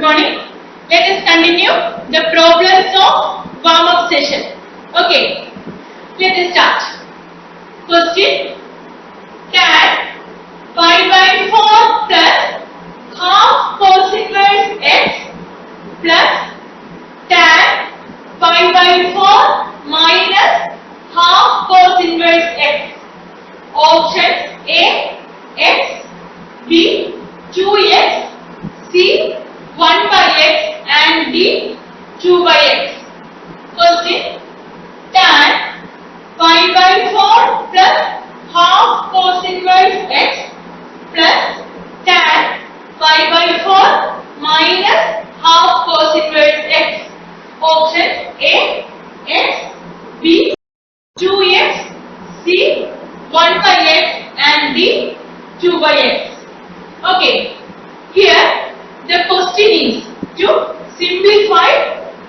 morning. Let us continue the problems of warm-up session. Okay, let us start. Question: Tan pi by 4 plus half cos inverse x plus tan pi by 4 minus half cos inverse x. Options A x, B 2x, C 1 by x and D 2 by x. Question: Tan pi by 4 plus half cos inverse x plus tan pi by 4 minus half cos inverse x. Options A x, B 2x, C 1 by x and D 2 by x. Okay, here the question is to simplify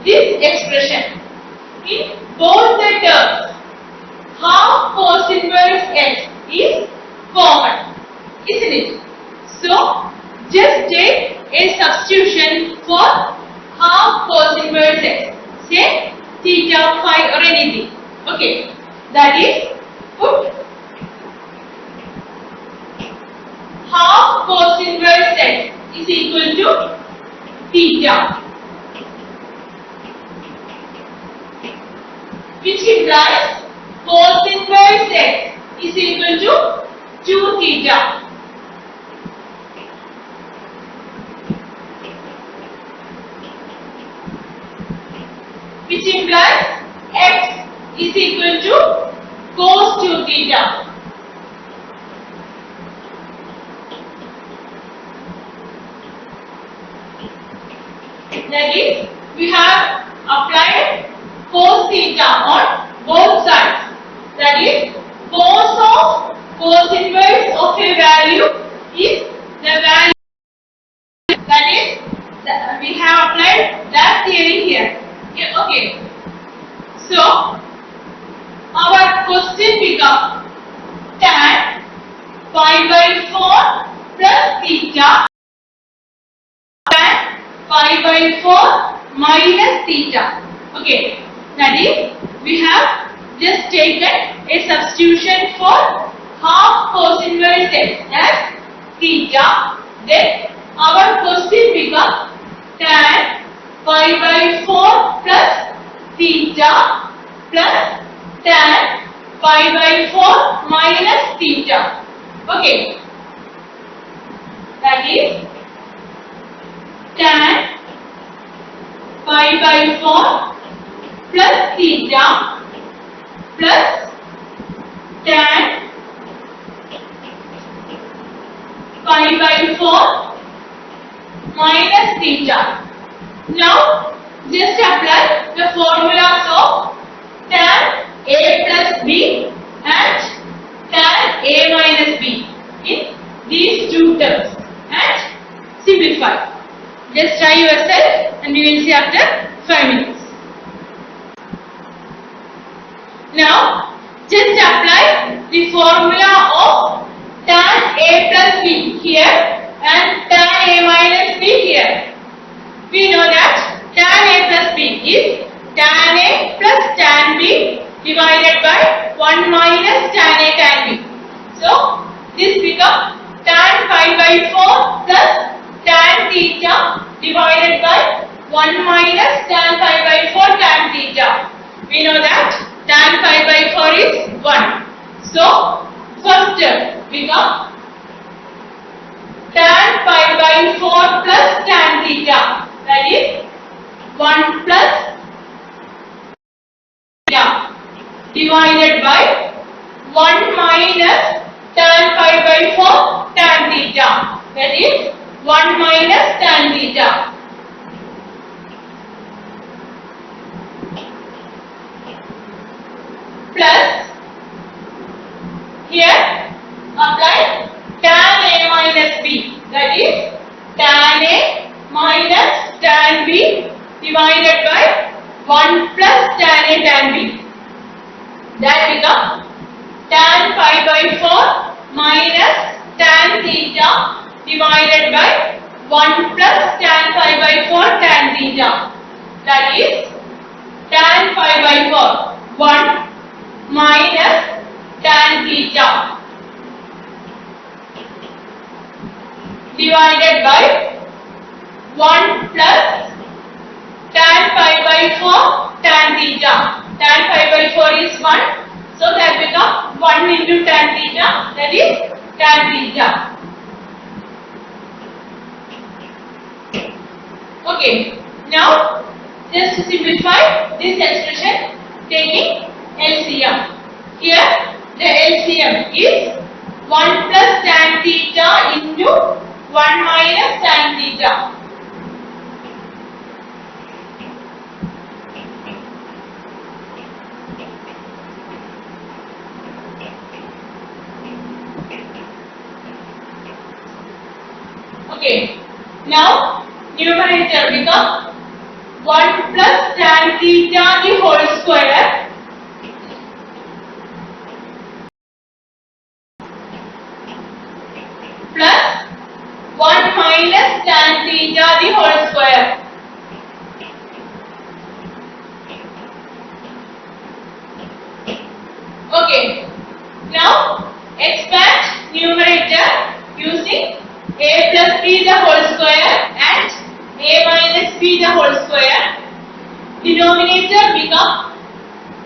this expression. In both the terms, half cos inverse x is common, isn't it? So, just take a substitution for half cos inverse x. Say theta, phi or anything. Okay, that is, put half cos inverse x is equal to theta, which implies cos inverse x is equal to 2 theta. Which implies x is equal to cos 2 theta. That is, we have applied cos theta on both sides. That is, cos of cos inverse of a value is the value. That is, we have applied that theory here. Okay. So, our question becomes tan pi by 4 plus theta tan pi by 4 minus theta. Okay, that is, we have just taken a substitution for half cos inverse x as theta. Then our question becomes tan pi by 4 plus theta plus tan pi by 4 minus theta. Okay, that is tan pi by 4 plus theta plus tan pi by 4 minus theta. Now, just apply the formulas of tan A plus B and tan A minus B in these two terms and simplify. Just try yourself and you will see after 5 minutes. Now, just apply the formula of tan A plus B here and tan A minus B here. We know that tan A plus B is tan A plus tan B divided by 1 minus tan A tan B. So, this becomes tan pi by 4 plus tan theta divided by 1 minus tan pi by 4 tan theta. We know that tan pi by 4 is 1. So, first term becomes tan pi by 4 plus tan theta. That is 1 plus theta divided by 1 minus tan pi by 4 tan theta. That is 1 minus tan theta. Plus, here apply tan A minus B. That is tan A minus tan B divided by 1 plus tan A tan B. That becomes tan pi by 4 minus tan theta divided by 1 plus tan pi by 4 tan theta. That is tan pi by 4. 1 minus tan theta divided by 1 plus tan pi by 4 tan theta. Tan pi by 4 is 1. So that becomes 1 into tan theta, that is tan theta. Okay, now just to simplify this expression taking LCM. Here the LCM is 1 plus tan theta into 1 minus tan theta. Okay, now numerator becomes 1 plus tan theta the whole square plus 1 minus tan theta the whole square. Okay, now expand numerator using a plus b the whole square and a minus b the whole square. Denominator becomes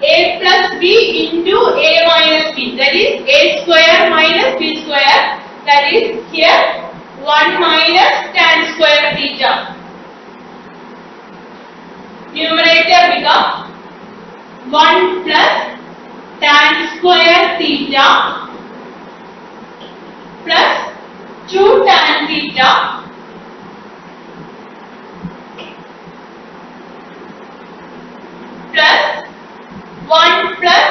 a plus b into a minus b, that is a square minus b square, that is here 1 minus tan square theta. Numerator becomes 1 plus tan square theta plus 2 tan theta plus 1 plus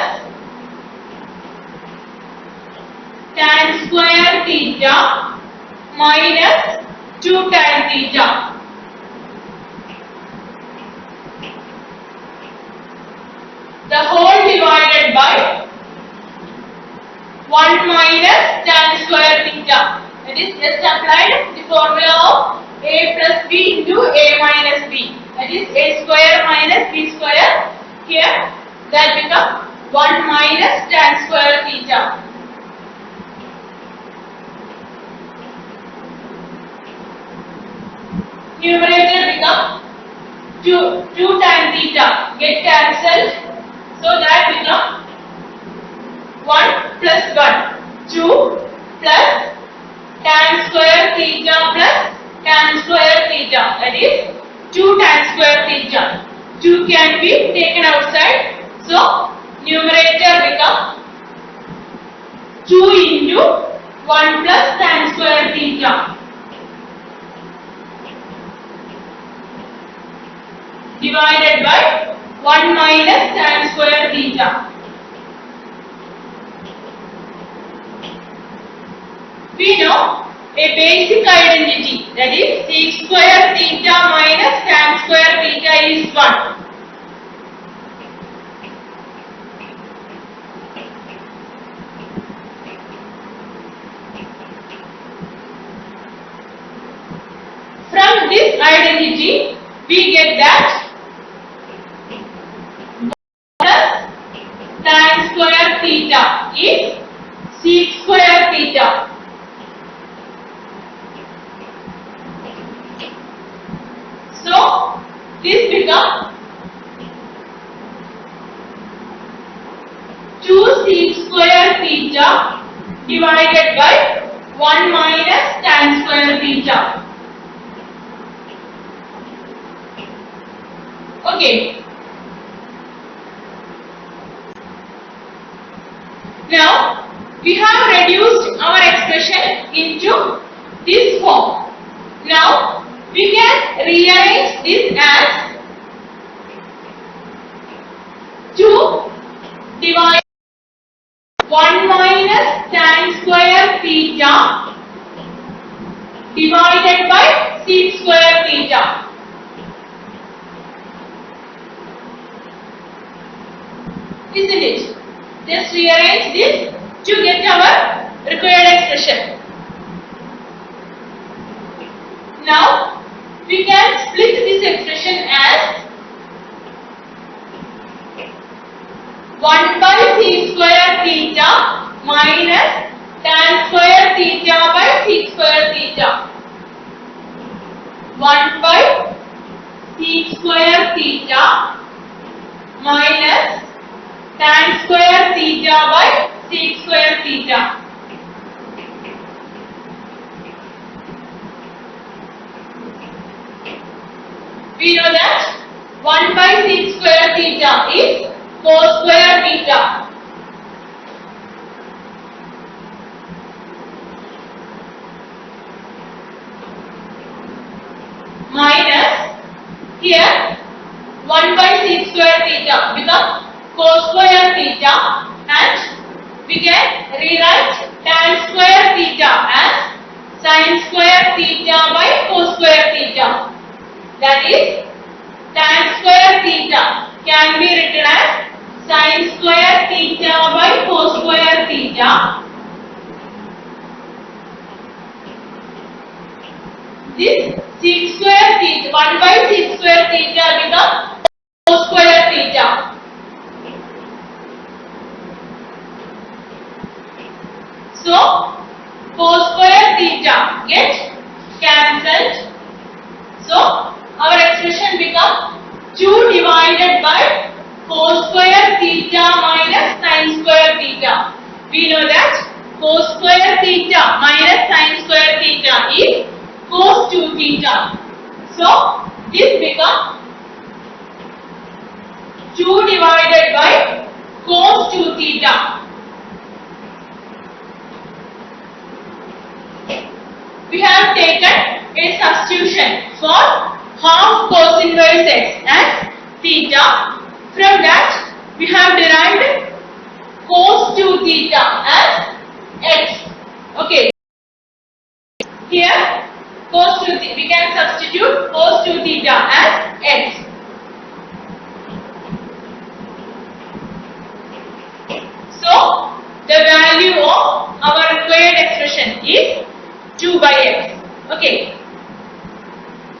tan square theta minus 2 tan theta. The whole divided by 1 minus tan square theta. That is just applied the formula of a plus b into a minus b. That is a square minus b square. Here that becomes 1 minus tan square theta. Numerator becomes 2 tan theta get cancelled. So that becomes 1 plus 1 2 plus tan square theta plus tan square theta, that is 2 tan square theta. 2 can be taken outside. So numerator becomes 2 into 1 plus tan square theta divided by 1 minus tan square theta. We know a basic identity, that is sec square theta minus tan square theta is 1. From this identity, we get that tan square theta is sec square theta. So this becomes 2 sec square theta divided by 1 minus tan square theta. Okay. Now we have reduced our expression into this form. Now we can rearrange this as 2 divide 1 minus tan square theta divided by sec square theta. Isn't it? Just rearrange this to get our required expression. Now we can split this expression as 1 by sec square theta minus tan square theta by sec square theta. 1 by sec square theta minus tan square theta by sec square theta. We know that 1 by sec square theta is cos square theta. Minus here 1 by sec square theta become cos square theta, and we can rewrite tan square theta as sin square theta by cos square theta. That is, tan square theta can be written as sin square theta by cos square theta. This sec square theta, 1 by sec square theta become cos square theta. So, cos square theta get cancelled. So, our expression becomes 2 divided by cos square theta minus sin square theta. We know that cos square theta minus sin square theta is cos 2 theta. So, this becomes 2 divided by cos 2 theta. We have taken a substitution for half cos inverse x as theta. From that, we have derived cos 2 theta as x. Okay. Here, cos 2 theta, we can substitute cos 2 theta as x. So, the value of our required expression is 2 by x. Okay.